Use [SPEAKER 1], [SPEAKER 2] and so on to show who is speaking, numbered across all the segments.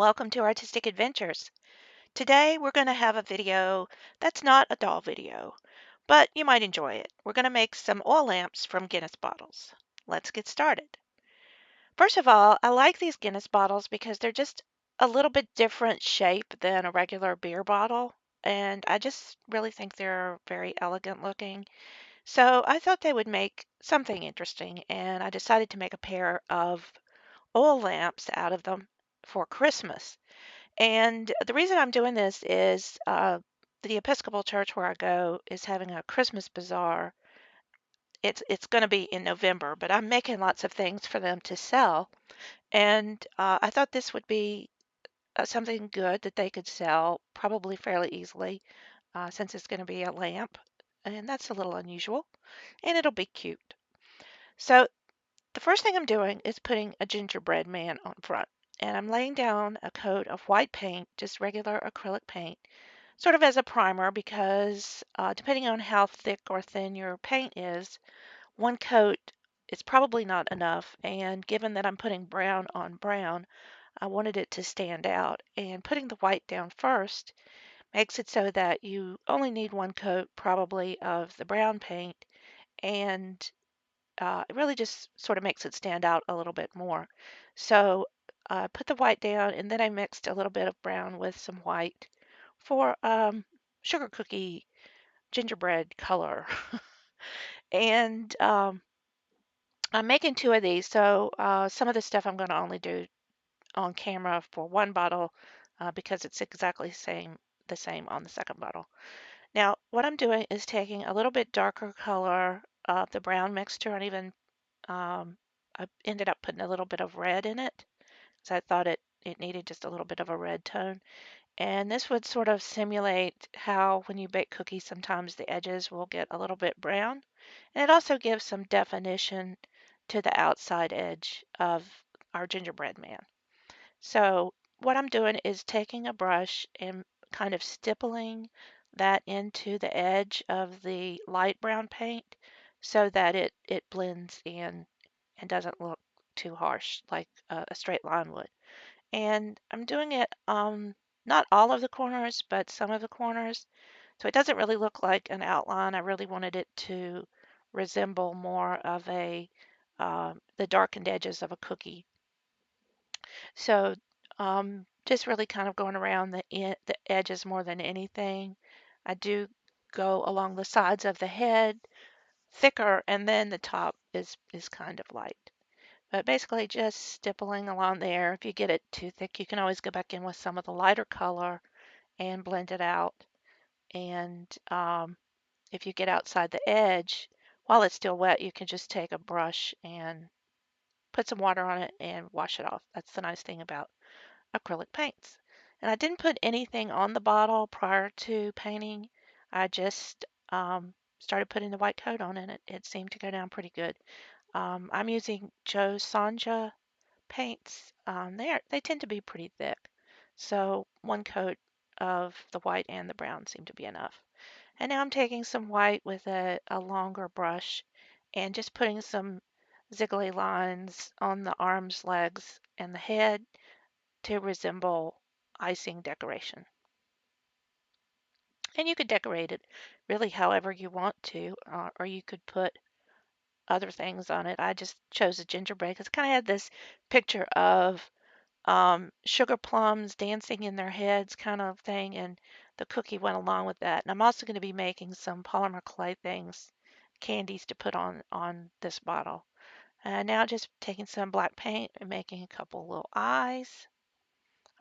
[SPEAKER 1] welcome to Artistic Adventures. Today we're going to have a video that's not a doll video, but you might enjoy it. We're going to make some oil lamps from Guinness bottles. Let's get started. First of all, I like these Guinness bottles because they're just a little bit different shape than a regular beer bottle, and I just really think they're very elegant looking. So I thought they would make something interesting, and I decided to make a pair of oil lamps out of them for Christmas. And the reason I'm doing this is the Episcopal Church where I go is having a Christmas bazaar. It's going to be in November, but I'm making lots of things for them to sell, and I thought this would be something good that they could sell probably fairly easily, since it's going to be a lamp, and that's a little unusual, and it'll be cute. So the first thing I'm doing is putting a gingerbread man on front, and I'm laying down a coat of white paint, just regular acrylic paint, sort of as a primer because depending on how thick or thin your paint is, one coat is probably not enough. And given that I'm putting brown on brown, I wanted it to stand out. And putting the white down first makes it so that you only need one coat probably of the brown paint, and it really just sort of makes it stand out a little bit more. So I put the white down, and then I mixed a little bit of brown with some white for sugar cookie gingerbread color. And I'm making two of these, so some of the stuff I'm going to only do on camera for one bottle because it's exactly the same on the second bottle. Now, what I'm doing is taking a little bit darker color of the brown mixture, and even I ended up putting a little bit of red in it because I thought it needed just a little bit of a red tone. And this would sort of simulate how when you bake cookies, sometimes the edges will get a little bit brown. And it also gives some definition to the outside edge of our gingerbread man. So what I'm doing is taking a brush and kind of stippling that into the edge of the light brown paint so that it blends in and doesn't look too harsh like a straight line would. And I'm doing it not all of the corners, but some of the corners. So it doesn't really look like an outline. I really wanted it to resemble more of the darkened edges of a cookie. So just really kind of going around the edges more than anything. I do go along the sides of the head thicker, and then the top is kind of light. But basically just stippling along there. If you get it too thick, you can always go back in with some of the lighter color and blend it out. And if you get outside the edge, while it's still wet, you can just take a brush and put some water on it and wash it off. That's the nice thing about acrylic paints. And I didn't put anything on the bottle prior to painting. I just started putting the white coat on, and it seemed to go down pretty good. I'm using Joe Sanja paints. They tend to be pretty thick, so one coat of the white and the brown seemed to be enough. And now I'm taking some white with a longer brush and just putting some ziggly lines on the arms, legs, and the head to resemble icing decoration. And you could decorate it really however you want to, or you could put other things on it. I just chose a gingerbread because it kind of had this picture of sugar plums dancing in their heads kind of thing, and the cookie went along with that. And I'm also going to be making some polymer clay things, candies to put on this bottle. And now just taking some black paint and making a couple little eyes.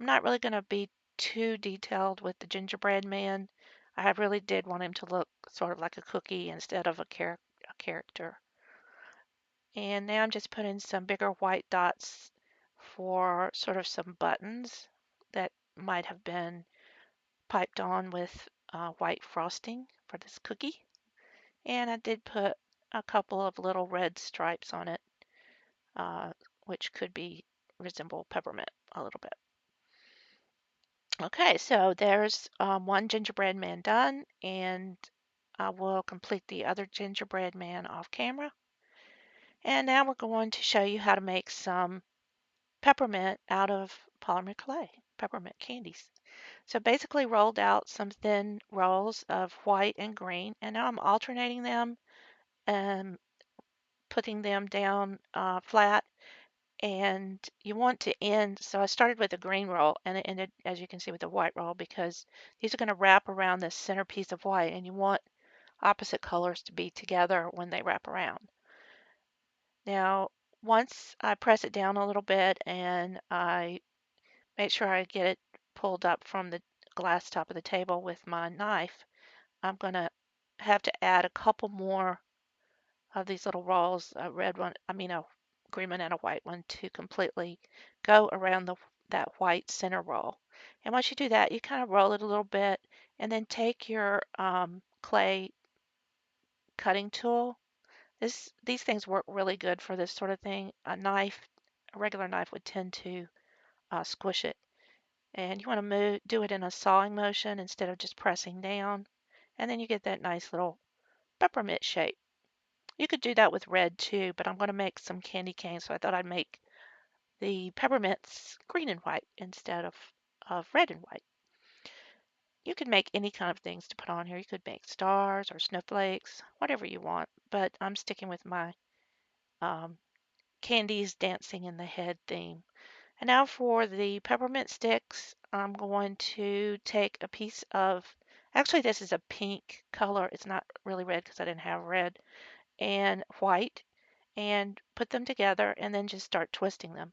[SPEAKER 1] I'm not really going to be too detailed with the gingerbread man. I really did want him to look sort of like a cookie instead of a character. And now I'm just putting some bigger white dots for sort of some buttons that might have been piped on with white frosting for this cookie. And I did put a couple of little red stripes on it, uh, which could be resemble peppermint a little bit. Okay, so there's one gingerbread man done, and I will complete the other gingerbread man off camera. And now we're going to show you how to make some peppermint out of polymer clay. peppermint candies. So basically rolled out some thin rolls of white and green, and now I'm alternating them and putting them down flat. And you want to end, so I started with a green roll and it ended, as you can see, with a white roll because these are going to wrap around this center piece of white, and you want opposite colors to be together when they wrap around. Now, once I press it down a little bit and I make sure I get it pulled up from the glass top of the table with my knife, I'm going to have to add a couple more of these little rolls, a red one, I mean a green one and a white one, to completely go around that white center roll. And once you do that, you kind of roll it a little bit and then take your clay cutting tool. These things work really good for this sort of thing. A regular knife would tend to squish it. And you want to do it in a sawing motion instead of just pressing down. And then you get that nice little peppermint shape. You could do that with red too, but I'm going to make some candy canes, so I thought I'd make the peppermints green and white instead of red and white. You could make any kind of things to put on here. You could make stars or snowflakes, whatever you want, but I'm sticking with my um, candies dancing in the head theme. And now for the peppermint sticks, I'm going to take a piece of, actually this is a pink color. It's not really red because I didn't have red, and white, and put them together and then just start twisting them.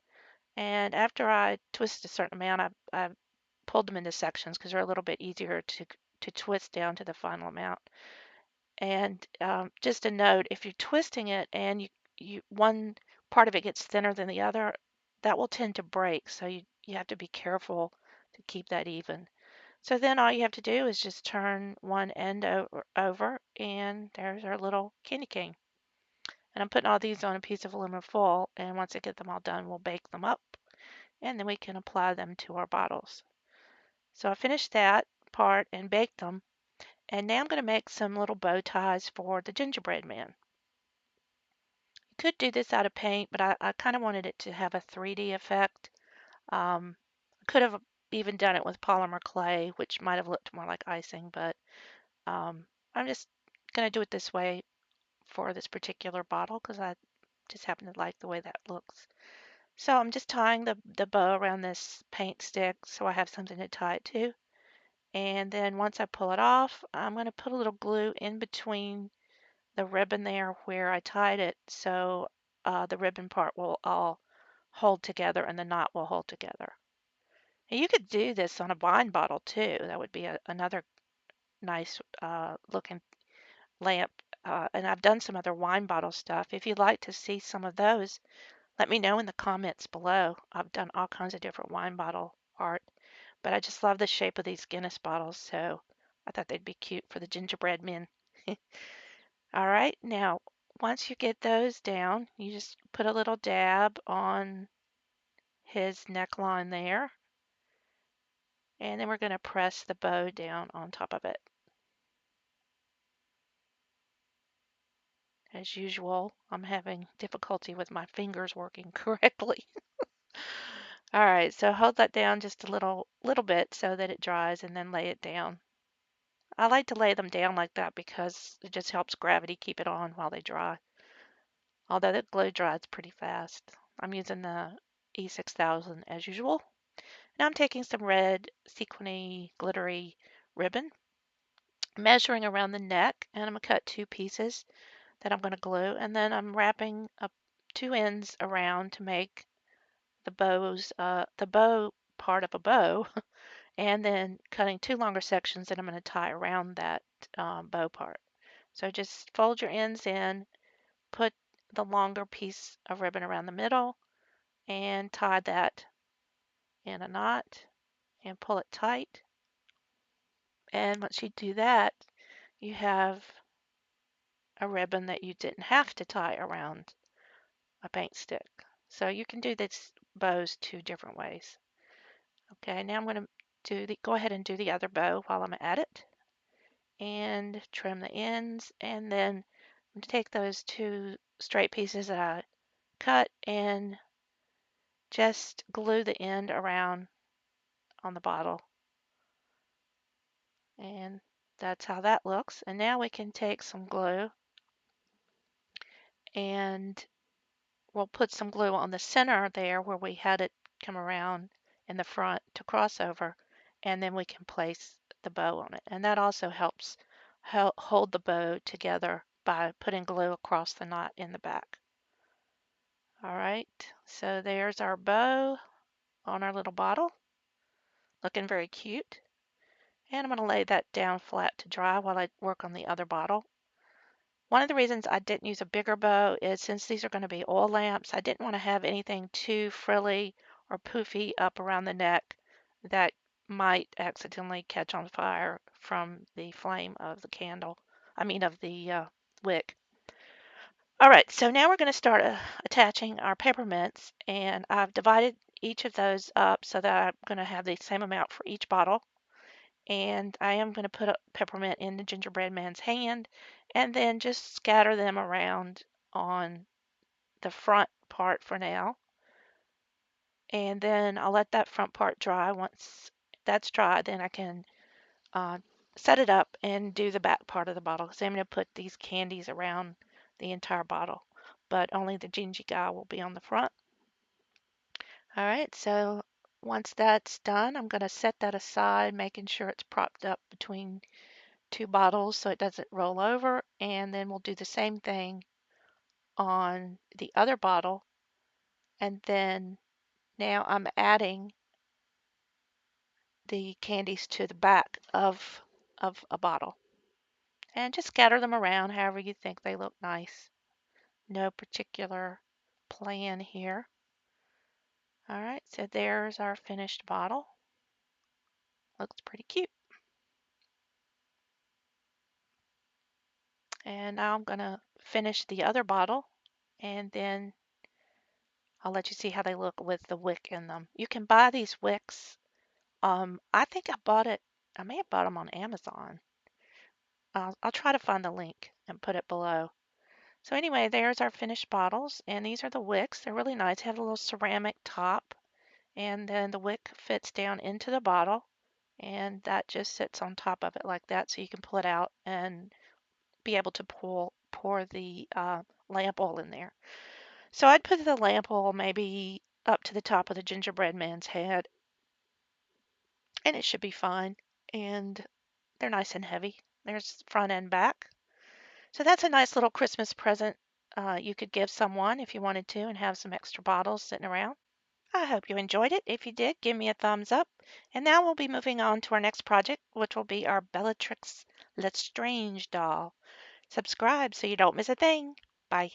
[SPEAKER 1] And after I twist a certain amount, I pulled them into sections because they're a little bit easier to twist down to the final amount. And just a note, if you're twisting it and one part of it gets thinner than the other, that will tend to break. So you have to be careful to keep that even. So then all you have to do is just turn one end over, and there's our little candy cane. And I'm putting all these on a piece of aluminum foil, and once I get them all done, we'll bake them up, and then we can apply them to our bottles. So I finished that part and baked them, and now I'm going to make some little bow ties for the gingerbread man. You could do this out of paint, but I kind of wanted it to have a 3D effect. I could have even done it with polymer clay, which might have looked more like icing, but I'm just going to do it this way for this particular bottle because I just happen to like the way that looks. So I'm just tying the bow around this paint stick so I have something to tie it to. And then once I pull it off, I'm going to put a little glue in between the ribbon there where I tied it, so the ribbon part will all hold together and the knot will hold together. And you could do this on a wine bottle too. That would be another nice looking lamp. And I've done some other wine bottle stuff. If you'd like to see some of those, let me know in the comments below. I've done all kinds of different wine bottle art, but I just love the shape of these Guinness bottles, so I thought they'd be cute for the gingerbread men. All right, now once you get those down, you just put a little dab on his neckline there, and then we're going to press the bow down on top of it. As usual, I'm having difficulty with my fingers working correctly. All right, so hold that down just a little bit so that it dries and then lay it down. I like to lay them down like that because it just helps gravity keep it on while they dry. Although the glue dries pretty fast. I'm using the E6000 as usual. Now I'm taking some red sequiny glittery ribbon, measuring around the neck, and I'm going to cut two pieces that I'm going to glue, and then I'm wrapping up two ends around to make the bow part of a bow, and then cutting two longer sections that I'm going to tie around that bow part. So just fold your ends in, put the longer piece of ribbon around the middle, and tie that in a knot and pull it tight. And once you do that, you have a ribbon that you didn't have to tie around a paint stick. So you can do this bows two different ways. Okay, now I'm going to go ahead and do the other bow while I'm at it, and trim the ends, and then I'm going to take those two straight pieces that I cut and just glue the end around on the bottle. And that's how that looks. And now we can take some glue and we'll put some glue on the center there where we had it come around in the front to cross over, and then we can place the bow on it. And that also helps hold the bow together by putting glue across the knot in the back. All right, so there's our bow on our little bottle, looking very cute. And I'm going to lay that down flat to dry while I work on the other bottle. One of the reasons I didn't use a bigger bow is since these are going to be oil lamps, I didn't want to have anything too frilly or poofy up around the neck that might accidentally catch on fire from the flame of the candle, of the wick. All right, so now we're going to start attaching our peppermints, and I've divided each of those up so that I'm going to have the same amount for each bottle. And I am going to put a peppermint in the gingerbread man's hand and then just scatter them around on the front part for now. And then I'll let that front part dry. Once that's dry, then I can uh, set it up and do the back part of the bottle. So I'm going to put these candies around the entire bottle, but only the gingy guy will be on the front. All right, so once that's done, I'm going to set that aside, making sure it's propped up between two bottles so it doesn't roll over, and then we'll do the same thing on the other bottle. And then now I'm adding the candies to the back of a bottle and just scatter them around however you think they look nice. No particular plan here. All right, so there's our finished bottle. Looks pretty cute. And now I'm going to finish the other bottle, and then I'll let you see how they look with the wick in them. You can buy these wicks. I think I may have bought them on Amazon. I'll try to find the link and put it below. So anyway, there's our finished bottles, and these are the wicks. They're really nice. They have a little ceramic top, and then the wick fits down into the bottle, and that just sits on top of it like that, so you can pull it out and be able to pour the lamp oil in there. So I'd put the lamp oil maybe up to the top of the gingerbread man's head, and it should be fine. And they're nice and heavy. There's front and back. So that's a nice little Christmas present you could give someone if you wanted to and have some extra bottles sitting around. I hope you enjoyed it. If you did, give me a thumbs up. And now we'll be moving on to our next project, which will be our Bellatrix Lestrange doll. Subscribe so you don't miss a thing. Bye.